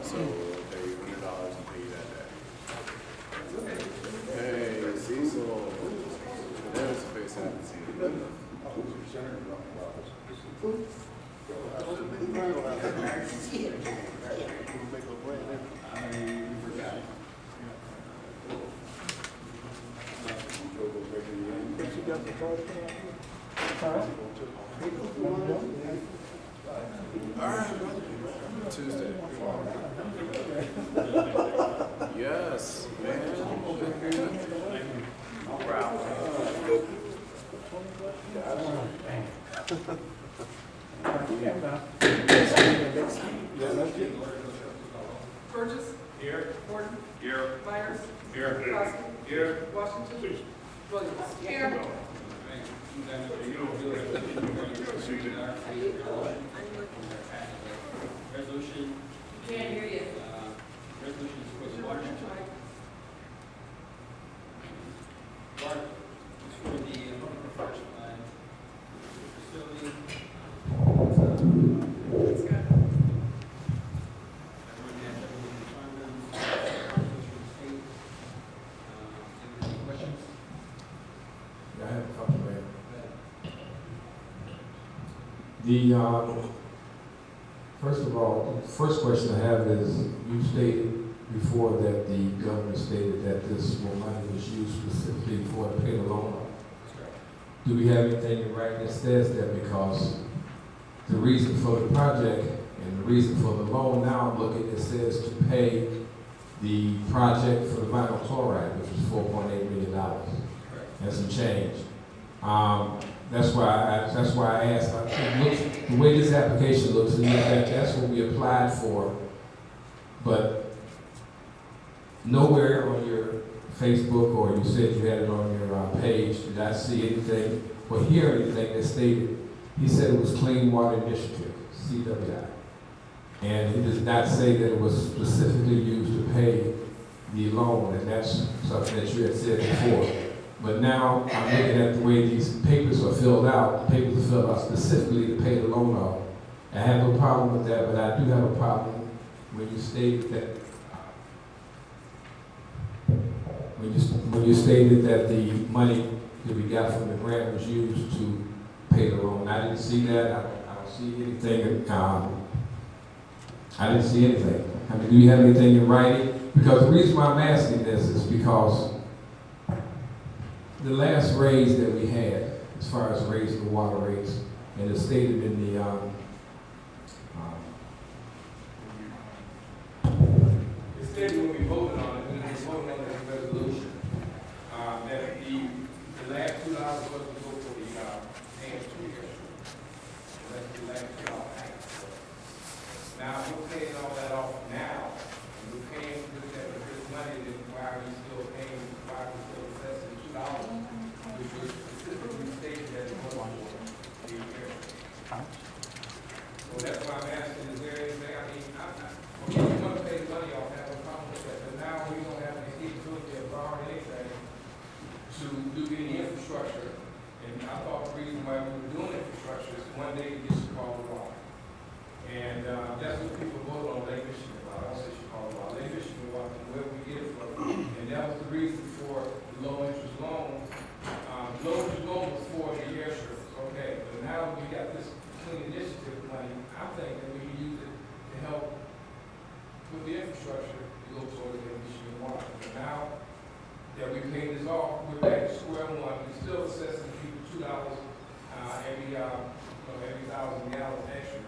So pay $100 and pay you that day. Hey, Cecil. There's a face I haven't seen. Tuesday. Yes, man. Burgess. Here. Horton. Here. Myers. Here. Crosby. Here. Washington. Williams. Here. Resolution. Can't hear you. Resolution is for the water. Water is for the public affairs facility. Let's go. Everyone has everything in front of them. Any questions? I have a couple, man. First of all, the first question I have is, you stated before that the governor stated that this money was used specifically for to pay the loan off. Do we have anything in writing that says that? Because the reason for the project and the reason for the loan now, I'm looking, it says to pay the project for the vinyl chloride, which is $4.8 million. And some change. That's why I asked. It looks, the way this application looks, in fact, that's what we applied for. But nowhere on your Facebook, or you said you had it on your page, did I see anything or hear anything that stated. He said it was Clean Water Initiative, CWI. And he does not say that it was specifically used to pay the loan, and that's something that you had said before. But now I'm looking at the way these papers are filled out. The papers are filled out specifically to pay the loan off. I have no problem with that, but I do have a problem when you stated that when you stated that the money that we got from the grant was used to pay the loan. I didn't see that. I don't see anything. I didn't see anything. I mean, do you have anything in writing? Because the reason why I'm asking this is because the last raise that we had, as far as raising the water rates, and it's stated in the It stated when we voted on it, when we voted on this resolution, that the last $2 was to go for the paying 2 years. That's the last $2 paying. Now, we're paying all that off now, and we're paying this money, then why are we still paying, why are we still assessing $2, which was specifically stated that it was for the year. So that's why I'm asking, is there anything, I mean, okay, you want to pay the money off, have a problem with that, but now we don't have the capability of borrowing anything to do any infrastructure. And I thought the reason why we were doing infrastructure is one day you get Chicago water. And that's what people vote on Lake Michigan about. I don't say Chicago water, Lake Michigan water, and where we get it from. And that was the reason for the low interest loan. Low interest loan was for the airstrips, okay, but now we got this clean initiative money. I think that we can use it to help with the infrastructure to go towards the Michigan water. But now that we paid this off, we're back to square one. We're still assessing people $2 every 1,000 gallons extra.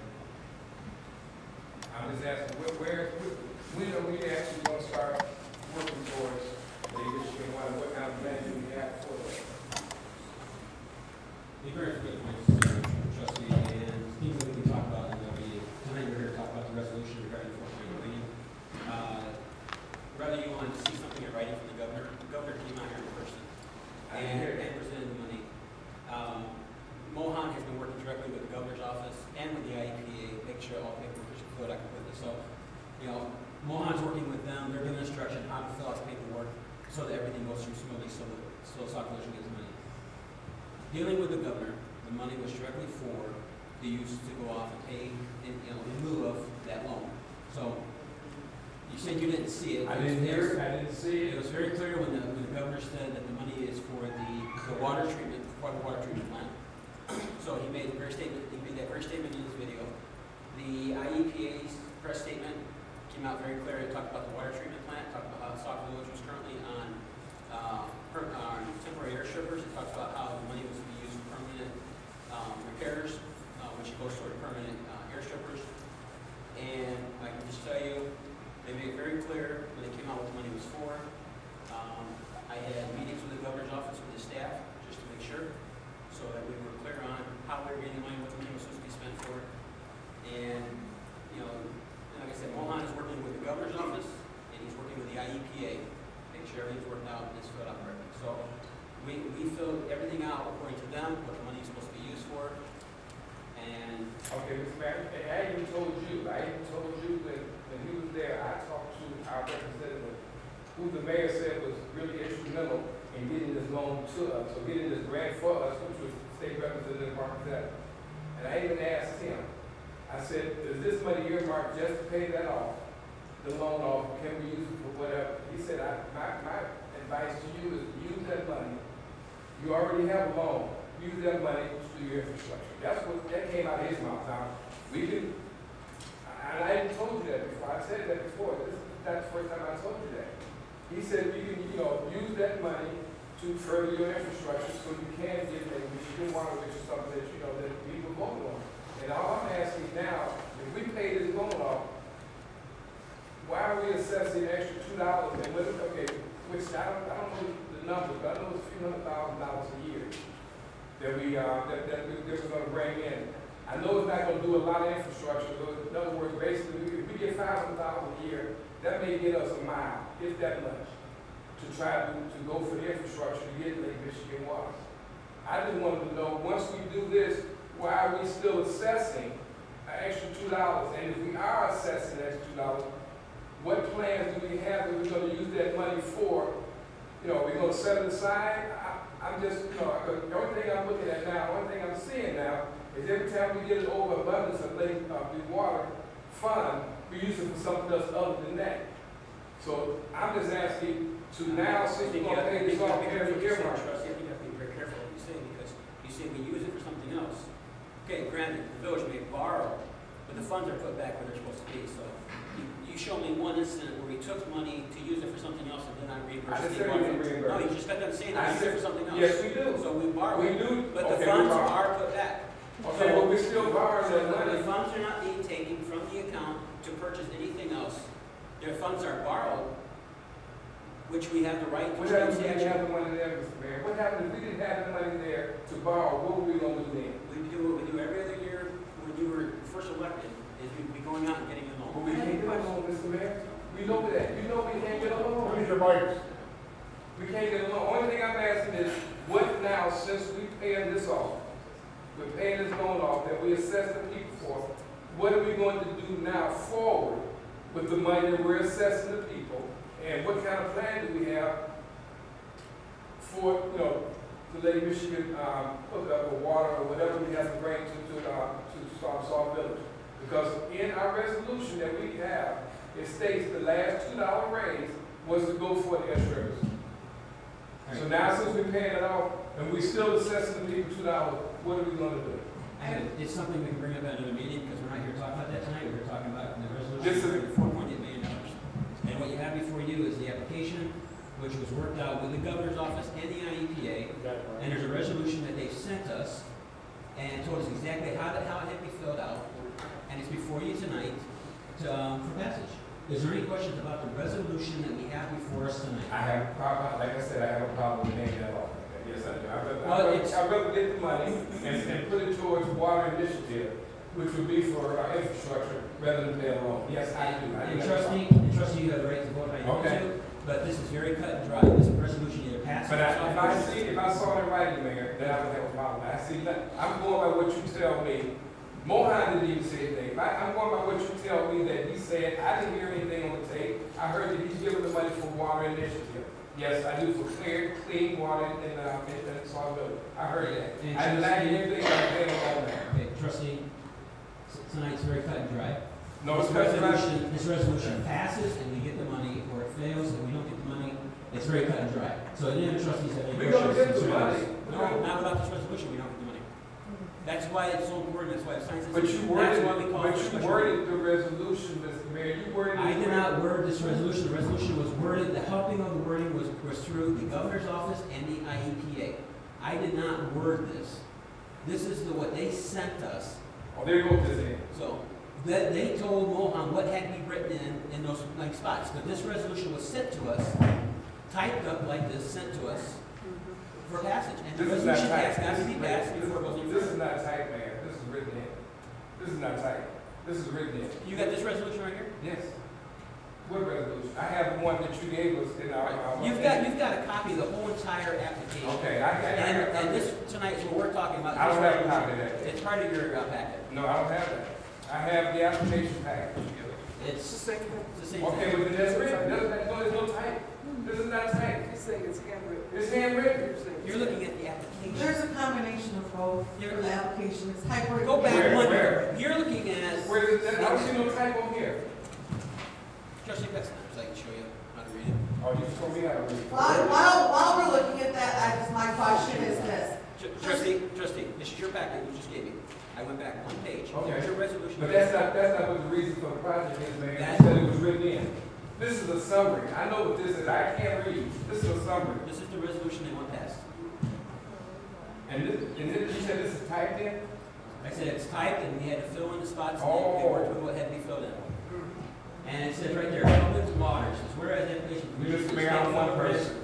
I'm just asking, when are we actually going to start working towards the Michigan water? What kind of plan do we have for that? The very good points, Trustee, and things that we talked about, and tonight we're here to talk about the resolution regarding $4.8 million. Whether you want to see something in writing from the governor came out here in person and presented the money. Mohan has been working directly with the governor's office and with the IEPA, make sure all paperwork is filled out completely. So, Mohan's working with them, they're giving instruction how to fill out the paperwork so that everything goes through smoothly, so Sauk Village dealing with the governor, the money was directly for the use to go off and pay in lieu of that loan. So you said you didn't see it. I didn't hear it, I didn't see It it. was very clear when the governor said that the money is for the water treatment, for the water treatment plant. So he made that very statement in his video. The IEPA's press statement came out very clear. It talked about the water treatment plant, talked about how Sauk Village was currently on temporary air strippers. It talks about how the money was to be used for permanent repairs, which goes toward permanent air strippers. And I can just tell you, they made it very clear when they came out what the money was for. I had meetings with the governor's office with the staff just to make sure, so that we were clear on how we were getting the money, what the money was supposed to be spent for. And, like I said, Mohan is working with the governor's office, and he's working with the IEPA, make sure everything's worked out and it's filled out correctly. So we filled everything out according to them, what the money is supposed to be used for. And Okay, Mr. Mayor, I even told you when he was there, I talked to our representative, who the mayor said was really instrumental in getting this loan to us, or getting this grant for us, which was State Representative Mark Zetta. And I even asked him, I said, is this money earmarked just to pay that off, the loan off, can we use it for whatever? He said, my advice to you is use that money. You already have a loan. Use that money to do your infrastructure. That came out of his mouth. Now, we can, and I even told you that before. I said that before. This is not the first time I told you that. He said you can, use that money to further your infrastructure so you can get a Michigan water, which is something that, that we were voting on. And all I'm asking now, if we pay this loan off, why are we assessing an extra $2? And which I don't know the numbers, but I know it's a few $100,000 a year that we're going to bring in. I know it's not going to do a lot of infrastructure, but in other words, basically, if we get $500,000 a year, that may get us a mile, if that much, to try to go for the infrastructure to get Lake Michigan water. I just wanted to know, once we do this, why are we still assessing an extra $2? And if we are assessing an extra $2, what plans do we have that we're going to use that money for? We're going to set it aside. I'm just, the only thing I'm looking at now, the only thing I'm seeing now is every time we get an overabundance of the water fund, we use it for something else other than that. So I'm just asking to now, since we're going to pay this off, I think you have to be very careful what you say, because you say we use it for something else. Okay, granted, the village may borrow, but the funds are put back where they're supposed to be. So you show me one incident where we took money to use it for something else and then I reimbursed. I just said we didn't reimburse. No, you just got done saying that we use it for something else. Yes, we do. So we borrow. We do. But Okay, the funds we borrow. are put back. Okay, but we're still borrowing that money. The funds are not being taken from the account to purchase anything else. Their funds are borrowed, which we have the right to What take happens if we didn't action. have the money there, Mr. Mayor? What happens if we didn't have the money there to borrow? What were we going to do then? We do what we do every other year when you were first elected, is we'd be going out and getting a Well, loan. we can't get a loan, Mr. Mayor. We know that. You know we can't get a loan. Who's your bikers? We can't get a loan. Only thing I'm asking is, what now, since we paying this off, we're paying this loan off that we assess the people for, what are we going to do now forward with the money that we're assessing the people? And what kind of plan do we have for, the Lake Michigan hookup or water or whatever we have to bring to Sauk Village? Because in our resolution that we have, it states the last $2 raise was to go for the air strippers. So now since we're paying it off and we're still assessing the people $2, what are we going to do? It's something we can bring up at another meeting, because we're not here talking about that tonight. We're talking about the This resolution is- for $4.8 million. And what you have before you is the application, which was worked out with the governor's office and the IEPA. And there's a resolution that they've sent us and told us exactly how it had to be filled out. And it's before you tonight for passage. Is there any questions about the resolution that we have before us tonight? I have a problem, like I said, I have a problem with paying that off. Yes, I do. I'd rather get the money and put it towards water initiative, which would be for our infrastructure, rather than pay a loan. Yes, I do. And trustee, you have the right to vote how you want Okay. to, but this is very cut and dry. This resolution either passes. But if I saw it in writing, Mayor, then I would have a problem. I'm going by what you tell me. Mohan didn't even say anything. I'm going by what you tell me that he said. I didn't hear anything on the tape. I heard that he's giving the money for water initiative. Yes, I do for clean water and Sauk Village. I heard that. And I denied anything like that on there. Okay, trustee, tonight's very cut and dry. No, it's cut and dry. This resolution passes and we get the money, or it fails and we don't get the money, it's very cut and dry. So any other trustees have any We're questions? gonna get the concerns? money. No, not without this resolution, we don't get the money. That's why it's so important, that's why it signs this. But you worded, That's why we call it a special- the resolution, Mr. Mayor. You worded. I did not word this resolution. The resolution was worded, the helping of the wording was through the governor's office and the IEPA. I did not word this. This is what they sent us. Oh, they wrote this in. So, they told Mohan what had to be written in those like spots. But this resolution was sent to us, typed up like this, sent to us for passage. And the This is not resolution tight. has got to be passed before it goes any This is further. not tight, Mayor. This is written in. This is not tight. This is written in. You got this resolution right here? Yes. What resolution? I have the one that you gave us in our. You've got a copy of the whole entire application. Okay, I got. And this tonight is what we're talking about. I don't This have a resolution. copy of that. It's part of your packet. No, I don't have that. I have the application package. It's the same thing. Okay, but then that's written. There's no type. This is not type. He's saying it's handwritten. It's handwritten. You're looking at the application. There's a combination of both. Here. The application is typewritten. Go back Where? one. Where? You're looking at. Where is it? I don't see no type on here. Trustee Betsson, so I can show you how to read it. Oh, you told me how to read. While we're looking at that, my question is this. Trustee, this is your packet you just gave me. I went back one page. Okay. There's your resolution. But that's not what the reason for the project is, man. That's- You said it was written in. This is a summary. I know what this is. I can't read. This is a summary. This is the resolution they want passed. And you said this is typed in? I said it's typed and we had to fill in the spots and Oh. they worked with what had to be filled in. And it says right there, public waters, it's whereas application. Mr. Mayor, I'm one person.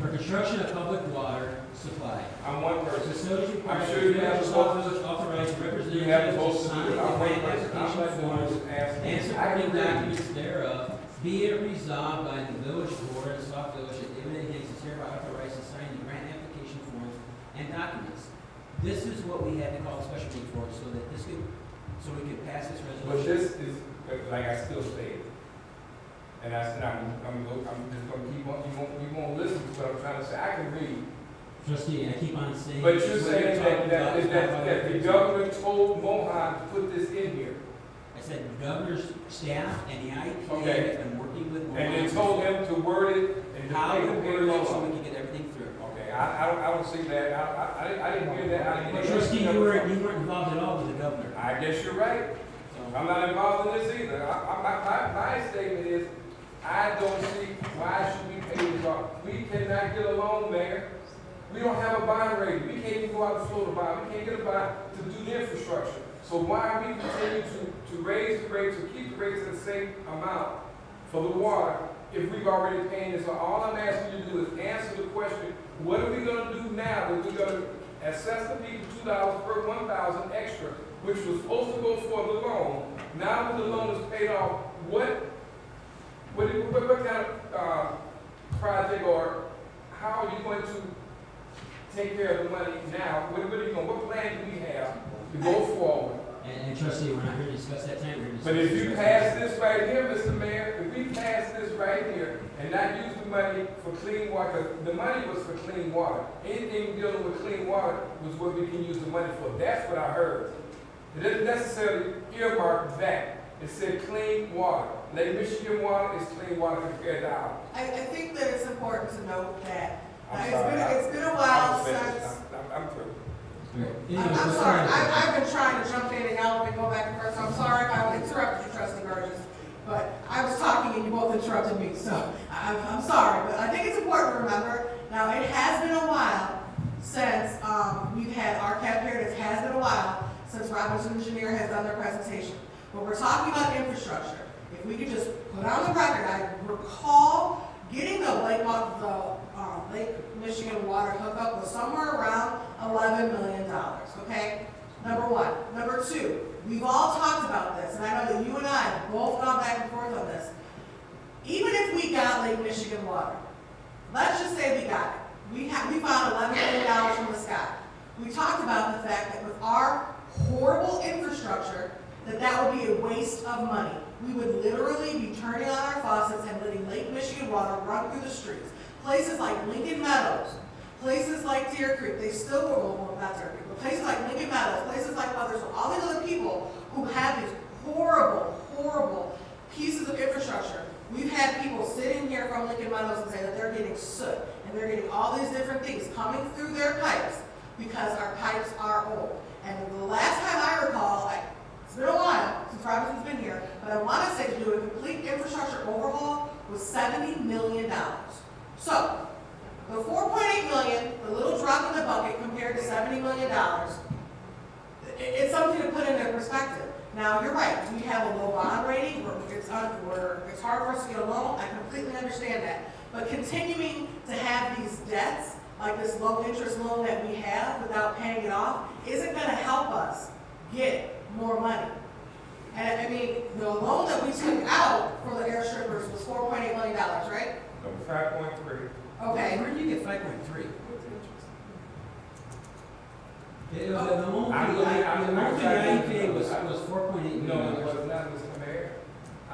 For construction of public water supply. I'm one person. Facilities I'm required. sure you have Officers authorized You have representatives both to to sign do the it. I'm one grant person. I'm application not forms doing this asking. and I supporting agree. documents thereof, be it resolved by the village board of Sauk Village that David Hicks is hereby authorized to sign the grant application forms and documents. This is what we had to call a special meeting for, so that this could, so we could pass this But resolution. this is, like I still stated. And I'm just gonna keep on, you won't listen to what I'm trying to say. I can read. Trustee, I keep on saying. But this you're is what we're saying talking about, it's not about that the everything. governor told Mohan to put this in here. I said the governor's staff and the IEPA Okay. have been working with. And they told him to word it and to How pay to the word it so law. we can get everything through. Okay, I don't see that. I didn't hear that. I didn't But hear trustee, that. you weren't involved at all with the governor. I guess you're right. So, I'm not involved in this either. My statement is, I don't see why should we pay this off. We cannot get a loan, Mayor. We don't have a bond rating. We can't even go out and float a bond. We can't get a bond to do the infrastructure. So why are we continuing to raise the rates or keep the rates at the same amount for the water if we've already paying this? So all I'm asking you to do is answer the question, what are we gonna do now that we're gonna assess the people $2 per 1,000 extra, which was supposed to go for the loan? Now that the loan is paid off, what kind of project or how are you going to take care of the money now? What plan do we have to go forward? and trustee, we're not here to discuss that tonight, we're here to discuss. But if you this pass this right here, Mr. Mayor, if we pass this right here and not use the money for clean water, 'cause the money was for clean water. Anything dealing with clean water was what we can use the money for. That's what I heard. It didn't necessarily earmark that. It said clean water. Lake Michigan water is clean water compared to ours. I think that it's important to note that I'm sorry. it's been a while I'm finished. since. I'm through. I'm sorry, I've been trying to jump in and help and go back and forth, so I'm sorry if I interrupted you, trustee Burgess. But I was talking and you both interrupted me, so I'm sorry. But I think it's important to remember, now it has been a while since we've had our cap period, it has been a while since Robinson Engineer has done their presentation. But we're talking about infrastructure. If we could just put on the record, I recall getting the Lake Michigan water hookup was somewhere around $11 million, okay? Number one. Number two, we've all talked about this, and I know that you and I have both gone back and forth on this. Even if we got Lake Michigan water, let's just say we got it. We found $11 million from the sky. We talked about the fact that with our horrible infrastructure, that would be a waste of money. we would literally be turning on our faucets and letting Lake Michigan water run through the streets. Places like Lincoln Meadows, places like Deer Creek, they still were, well, not Deer Creek, but places like Lincoln Meadows, places like Mothersville, all these other people who have these horrible, horrible pieces of infrastructure. We've had people sitting here from Lincoln Meadows and say that they're getting soot and they're getting all these different things coming through their pipes because our pipes are old. And the last time I recall, it's been a while since Robinson's been here, but I want to say to do a complete infrastructure overhaul was $70 million. So, the $4.8 million, the little drop in the bucket compared to $70 million, it's something to put into perspective. Now, you're right, we have a low bond rating, it's hard for us to get a loan, I completely understand that. But continuing to have these debts, like this low interest loan that we have without paying it off, isn't going to help us get more money. And I mean, the loan that we took out for the airstrippers was $4.8 million, right? No, 5.3. Okay. Where did you get 5.3? The loan for the IEPA was 4.8 million. No, it was not, Mr. Mayor. I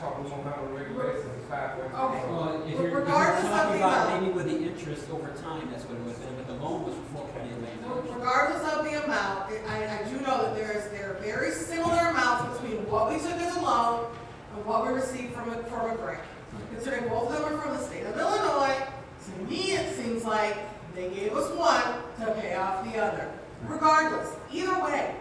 talked to him on a regular basis, it's 5.3. Okay. Well, if you're Regardless of talking the about amount. maybe with the interest over time, that's what it was then, but the loan was for 4.8 million. Regardless of the amount, I do know that there are very similar amounts between what we took as a loan and what we received from a grant. Considering both of them are from the state of Illinois, to me it seems like they gave us one to pay off the other. Regardless, either way,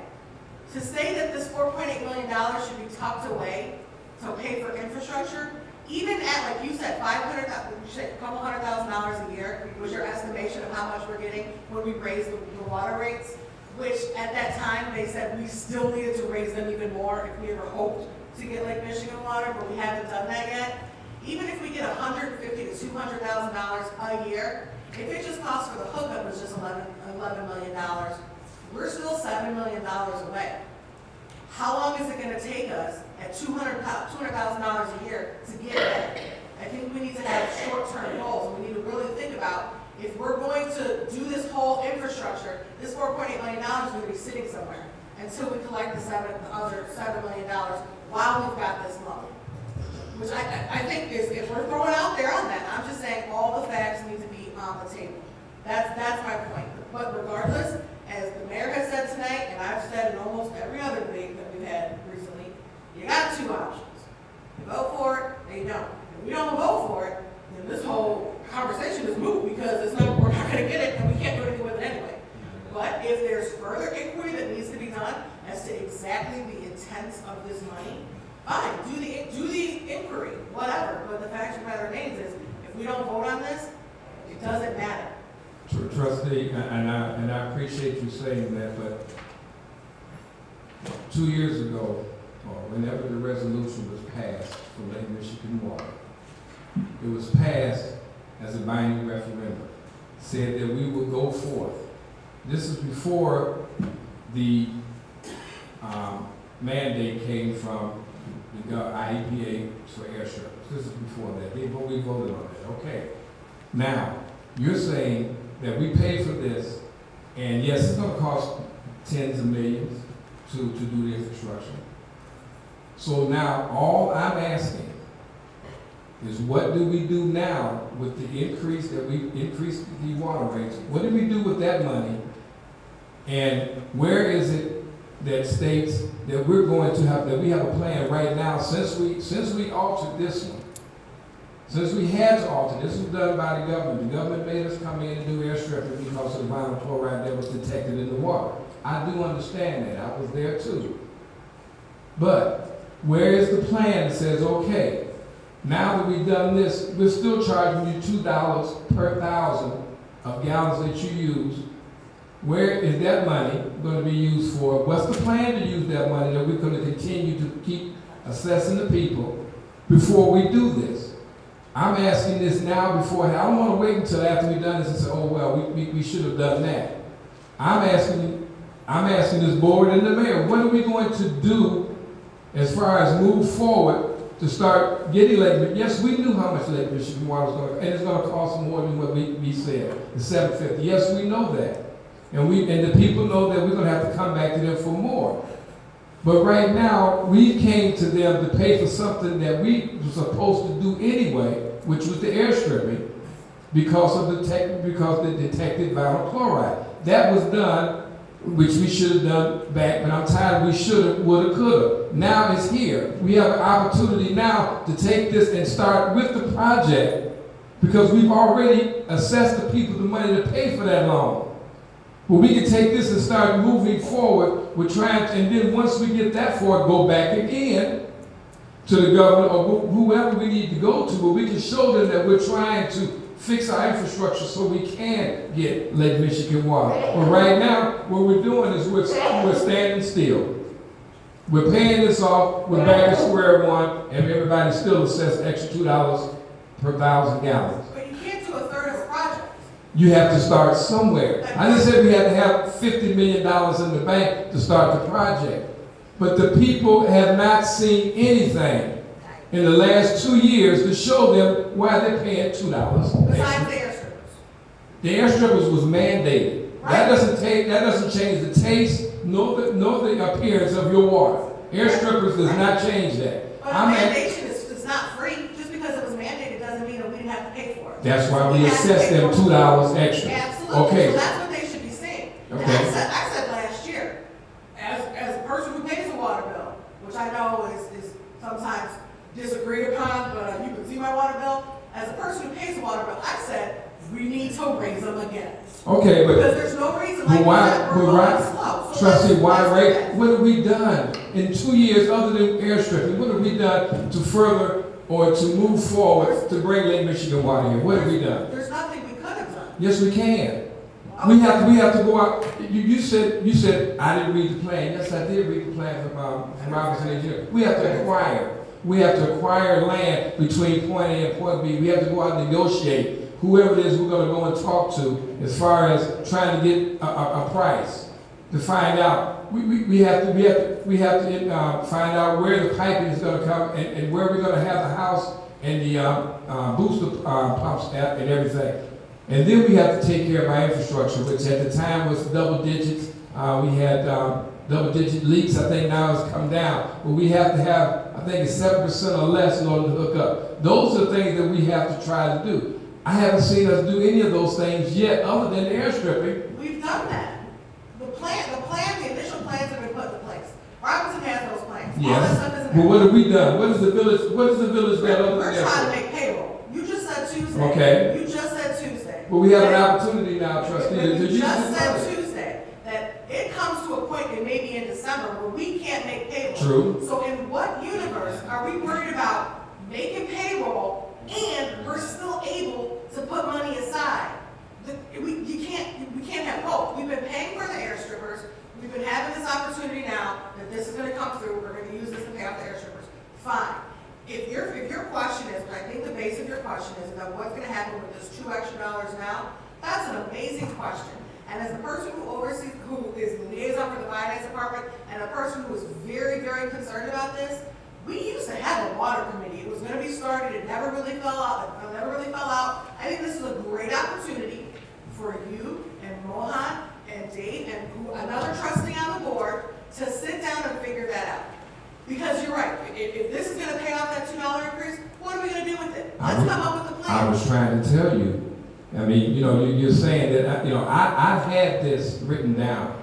to say that this $4.8 million should be tucked away to pay for infrastructure, even at, like you said, a couple $100,000 a year was your estimation of how much we're getting when we raise the water rates, which at that time they said we still needed to raise them even more if we ever hoped to get Lake Michigan water, but we haven't done that yet. Even if we get $150,000 to $200,000 a year, if it just costs for the hookup is just $11 million, we're still $7 million away. How long is it going to take us at $200,000 a year to get that? I think we need to have short-term goals, and we need to really think about if we're going to do this whole infrastructure, this $4.8 million is going to be sitting somewhere until we collect the other $7 million while we've got this loan. Which I think is, if we're throwing out there on that, I'm just saying all the facts need to be on the table. That's my point. But regardless, as the mayor has said tonight, and I've said in almost every other debate that we've had recently, you got two options. You vote for it, or you don't. If we don't vote for it, then this whole conversation is moot because we're not going to get it and we can't do anything with it anyway. But if there's further inquiry that needs to be done as to exactly the intent of this money, fine, do the inquiry, whatever. But the fact of the matter remains is, if we don't vote on this, it doesn't matter. Trustee, and I appreciate you saying that, but 2 years ago, or whenever the resolution was passed for Lake Michigan Water, it was passed as a binding referendum, said that we would go forth. This is before the mandate came from the IEPA for airstrippers. This is before that. We voted on that. Okay. Now, you're saying that we pay for this, and yes, it's going to cost tens of millions to do the infrastructure. So now, all I'm asking is what do we do now with the increase that we increased the water rates? What do we do with that money? And where is it that states that we're going to have, that we have a plan right now since we altered this one? Since we had to alter, this was done by the government. The government made us come in and do air stripping because of the vinyl chloride that was detected in the water. I do understand that. I was there too. But where is the plan that says, okay, now that we've done this, we're still charging you $2 per 1,000 of gallons that you use. Where is that money going to be used for? What's the plan to use that money that we're going to continue to keep assessing the people before we do this? I'm asking this now before, I don't want to wait until after we've done this and say, oh, well, we should have done that. I'm asking this board and the mayor, what are we going to do as far as move forward to start getting Lake Michigan? Yes, we knew how much Lake Michigan water was going to, and it's going to cost more than what we said, the $750. Yes, we know that. And the people know that we're going to have to come back to them for more. But right now, we came to them to pay for something that we were supposed to do anyway, which was the airstripping, because of because they detected vinyl chloride. That was done, which we should have done back, but I'm tired of we should have, would have, could have. Now it's here. We have an opportunity now to take this and start with the project, because we've already assessed the people the money to pay for that loan. But we can take this and start moving forward. We're trying to, and then once we get that far, go back again to the governor or whoever we need to go to, where we can show them that we're trying to fix our infrastructure so we can get Lake Michigan water. But right now, what we're doing is we're standing still. We're paying this off, we're back at square one, and everybody still assessed extra $2 per 1,000 gallons. But you can't do a third of a project. You have to start somewhere. I didn't say we had to have $50 million in the bank to start the project. But the people have not seen anything in the last 2 years to show them why they're paying $2. Besides the air strippers. The air strippers was mandated. Right. That doesn't change the taste nor the appearance of your water. Air strippers does not change that. But mandation is not free. Just because it was mandated doesn't mean that we didn't have to pay for it. That's why we assessed them $2 extra. Absolutely. Okay. So that's what they should be saying. Okay. And I said last year, as a person who pays a water bill, which I know is sometimes disagreed upon, but you can see my water bill. As a person who pays a water bill, I said we need to raise them again. Okay, but because there's no reason like that we're going slow. So Trustee, why let's rate? What have we done in 2 years other than airstripping? What have we done to further or to move forward to bring Lake Michigan water here? What have we done? There's nothing we could have done. Yes, we can. We have to go out. You said I didn't read the plan. Yes, I did read the plan from Robinson Engineering. We have to acquire. We have to acquire land between point A and point B. We have to go out and negotiate whoever it is we're going to go and talk to as far as trying to get a price to find out. We have to find out where the piping is going to come and where we're going to have the house and the booster pumps at and everything. And then we have to take care of our infrastructure, which at the time was double digits. We had double-digit leaks. I think now it's come down. But we have to have, I think it's 7% or less in order to hook up. Those are the things that we have to try to do. I haven't seen us do any of those things yet, other than airstripping. We've done that. The initial plans have been put in place. Robinson has those plans. All that Yes. stuff isn't But there. what have we done? What is the village got other than We're that? trying to make payroll. You just said Tuesday. Okay. You just said Tuesday. Well, we have an opportunity now, trustee, But to you use just the said money. Tuesday that it comes to a point, and maybe in December, where we can't make payroll. True. So in what universe are we worried about making payroll and we're still able to put money aside? We can't have both. We've been paying for the air strippers. We've been having this opportunity now that this is going to come through. We're going to use this to pay off the air strippers. Fine. If your question is, I think the base of your question is about what's going to happen with this $2 extra now, that's an amazing question. And as a person who is the liaison for the finance department, and a person who is very, very concerned about this, we used to have a water committee. It was going to be started. It never really fell out. I think this is a great opportunity for you and Mohan and Dave and another trustee on the board to sit down and figure that out. Because you're right. If this is going to pay off that $2 increase, what are we going to do with it? Let's come up with a plan. I was trying to tell you. I mean, you're saying that, I've had this written down.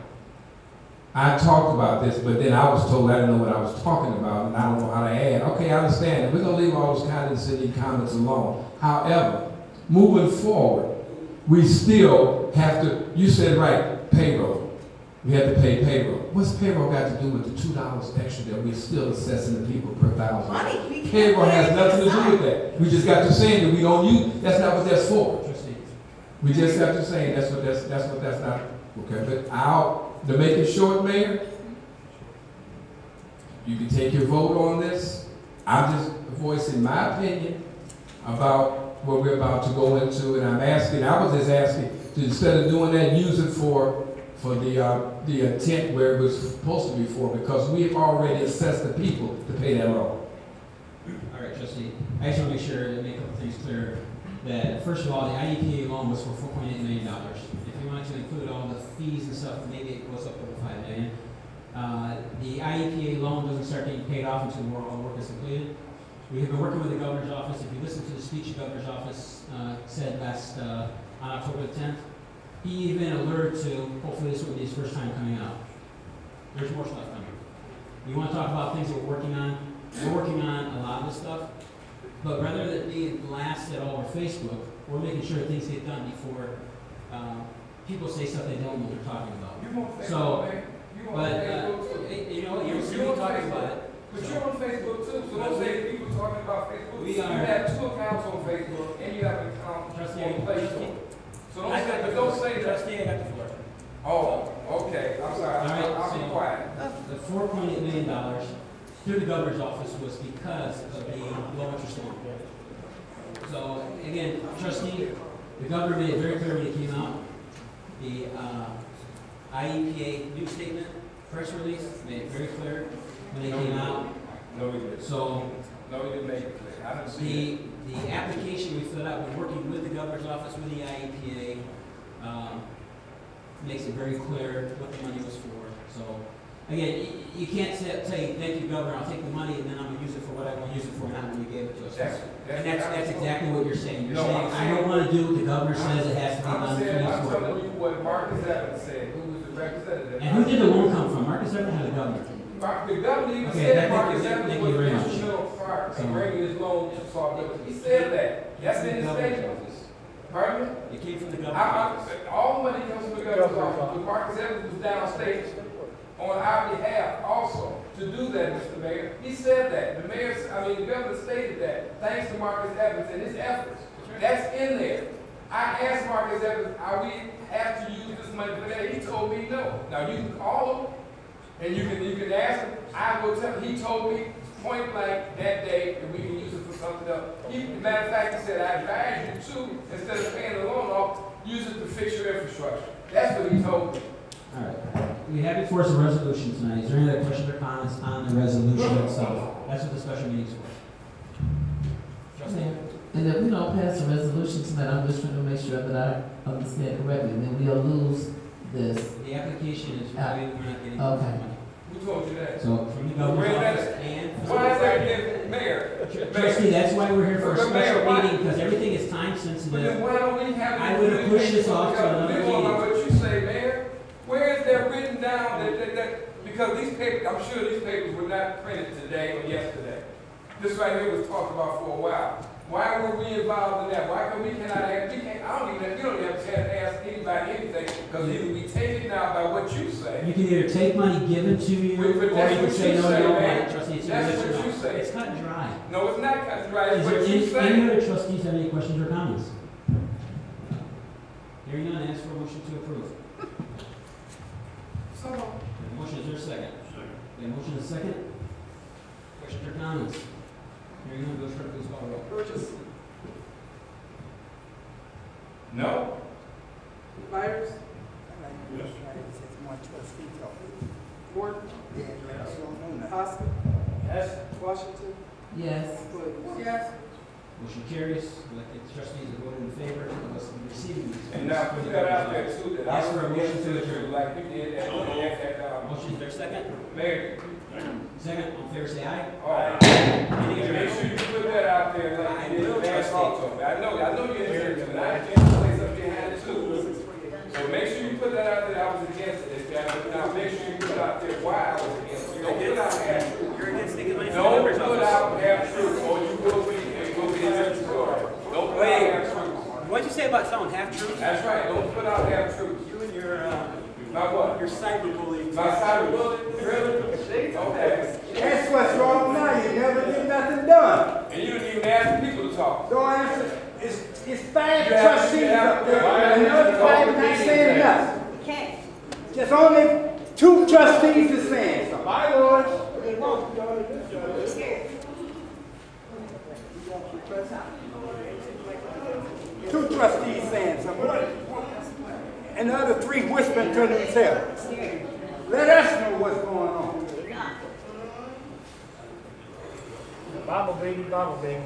I talked about this, but then I was told I didn't know what I was talking about, and I don't know how to add. Okay, I understand it. We're going to leave all those kind of city comments alone. However, moving forward, we still have to, you said right, payroll. We have to pay payroll. What's payroll got to do with the $2 extra that we're still assessing the people per thousand? Money. Payroll has nothing to do with that. We just got to saying that we don't use, that's not what that's for. We just have to say that's not, okay, but to make it short, Mayor, you can take your vote on this. I'm just voicing my opinion about what we're about to go into, and I was just asking to, instead of doing that, use it for the intent where it was supposed to be for, because we've already assessed the people to pay that loan. All right, trustee. I just want to make sure to make a couple things clear. That first of all, the IEPA loan was for $4.8 million. If you wanted to include all the fees and stuff, maybe it goes up over $5 million. The IEPA loan doesn't start getting paid off until all work is completed. We have been working with the governor's office. If you listen to the speech the governor's office said last on October the 10th, he even alerted to hopefully this will be his first time coming out. There's more stuff coming. You want to talk about things that we're working on? We're working on a lot of this stuff, but rather than being blasted all over Facebook, we're making sure things get done before people say stuff they don't know what they're talking about. You on Facebook, So, man. You on but Facebook too. you know, you're You still on talking Facebook. about it. But So, you're on Facebook too, so don't say people talking about Facebook. We You are- have 2 accounts on Facebook, and you have an account Trustee, on Play trustee, Store. So don't I say, got but the don't floor. say that. Trustee, I got the floor. Oh, okay, I'm sorry, All right, I'll be so- quiet. The $4.8 million through the governor's office was because of the low interest loan. So again, trustee, the governor made it very clear when he came out. The IEPA news statement, press release, made it very clear when they came out. No, we didn't. So No, we didn't make it clear. I didn't see it. the application we filled out, we're working with the governor's office, with the IEPA, makes it very clear what the money was for. So, again, you can't say, thank you, Governor, I'll take the money and then I'm gonna use it for what I want to use it for, not when you gave it to us. And that's exactly what you're saying. You're No, saying, I'm I don't wanna do what the governor says it has to be I'm done, saying, I'm please work. telling you what Marcus Evans said, who was the representative. And who did the loan come from? Marcus Evans or the governor? The governor even Okay, said thank you, Marcus thank Evans you was very an much. instrumental part So- in bringing his loan to Sauk. He said that. That's in his Governor's statement. office. Pardon me? It came from the governor's office. All money comes from the governor's office, but Marcus Evans was downstate on our behalf also to do that, Mr. Mayor. He said that. The governor stated that, thanks to Marcus Evans and his efforts. That's in there. I asked Marcus Evans, are we have to use this money for that? He told me no. Now, you can call him, and you can ask him. I will tell him, he told me point blank that day that we can use it for something else. Matter of fact, he said, I advise you to, instead of paying the loan off, use it to fix your infrastructure. That's what he told me. All right. We have before us a resolution tonight. Is there any other questions or comments on the resolution itself? That's what the special meeting is for. Trustee? And if we don't pass a resolution tonight, I'm just trying to make sure that I understand correctly, then we'll lose this. The application is, we're not getting Okay. money. Who told you that? So from the governor's office and. Why is that, Mayor? Trustee, that's why we're here for a But Mayor, special why- meeting, because everything is time But then sensitive. why don't we have? I would have pushed this off to another We want to know meeting. what you say, Mayor. Where is that written down that, because these papers, I'm sure these papers were not printed today or yesterday. This right here was talked about for a while. Why were we involved in that? Why come we cannot ask, we don't even have a chance to ask anybody anything, because either we take it now by what you say. You can either take money given to you, But or you that's can what say, you no, say, you don't man. want it, trustee. It's That's yes or what no. you say. It's cut and dry. No, it's not cut and dry, Is it's there what you any say. other trustees have any questions or comments? Hearing none, ask for a motion to approve. So, Motion, is there a second? Okay, motion is second. Questions or comments? Hearing none, Bill Short, please call the roll. Burgess. No? Myers. Yes. Gordon. Oscar. Yes. Washington. Yes. Williams. yes, Motion carries. Elected trustees have voted in favor of us receiving these. And now put that out there too, that I Ask for a was motion to against it, adjourn. like you did at, Motion, is there a second? Mayor. Second, all in favor, say aye. All right. Meeting And make adjourned. sure you put that out there, like I you did will, last trustee. also. I know you didn't hear it, but I can't say something behind it too. So make sure you put that out there, I was against it, now make sure you put it out there why I was against it. Don't put out half truth. You're against taking money from the Don't governor's put office. out half truth, or you will be a different story. Don't put out half truth. What'd you say about telling half truths? That's right, don't put out half truth. You and your, Not what? your cyberbullying. My cyberbullying, really? Okay. That's what's wrong now, you never get nothing done. And you didn't even ask people to talk. Don't answer, it's 5 You have- trustees you have- up there, why and haven't another you called 5 the not meeting saying today? nothing. Just only 2 trustees are saying something. My lord. 2 trustees saying something. And the other 3 whispering to themselves. Let us know what's going on. Bible baby, Bible baby.